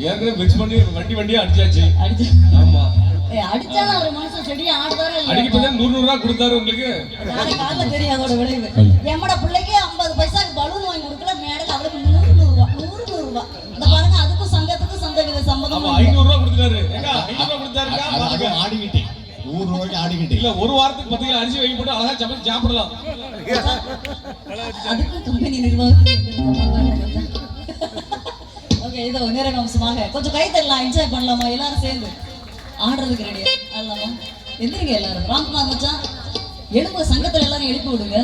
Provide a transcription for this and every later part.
ஏற்கனவே வெச் பண்ணி வண்டியா அடிச்சாச்சு. ஆமா. அடிச்சாலும் அவர் மனசு செடியா ஆடுதாரு இல்ல. அடிக்கிட்டு 100 ரூபா கொடுத்தாரு உங்களுக்கு. நாளை காலைல தெரியும் அதோட விளைவு. எம்மட பிள்ளைக்கு 50 பைசாக்கு பலூன் வாங்கி கொடுக்கல, மேடல அவளுக்கு 100 ரூபா. அந்த பாருங்க, அதுக்கும் சங்கத்துக்கும் சந்தவித சம்பந்தம். ஆமா 500 ரூபா கொடுத்தாரு. எங்க 500 ரூபா கொடுத்தாருங்க. பாருங்க ஆடிக்கிட்டே 100 ரூபாய்க்கு ஆடிக்கிட்டே. இல்ல ஒரு வாரத்துக்கு 10 கிலோ அரிசி வாங்கி போட்டு அழகா சமைச்சு சாப்பிடலாம். அதுக்கு கம்பெனி நிர்வாகம். ஓகே, இதோ நேரடி அம்சமாக கொஞ்சம் கை தரலாம், என்ஜாய் பண்ணலாமா எல்லாரும் சேர்ந்து? ஆடுறதுக்கு ரெடியா ஆடலாமா? எந்திரிங்க எல்லாரும். ராம்குமார் மச்சான் எழுப்புங்க, சங்கத்துல எல்லாரும் எழுப்பி விடுங்க,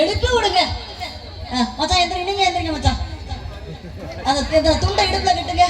எழுப்பி விடுங்க மச்சான். எந்திரிங்க, நீங்க எந்திரிங்க மச்சான். அந்த துண்டை இடுப்புல கட்டுங்க.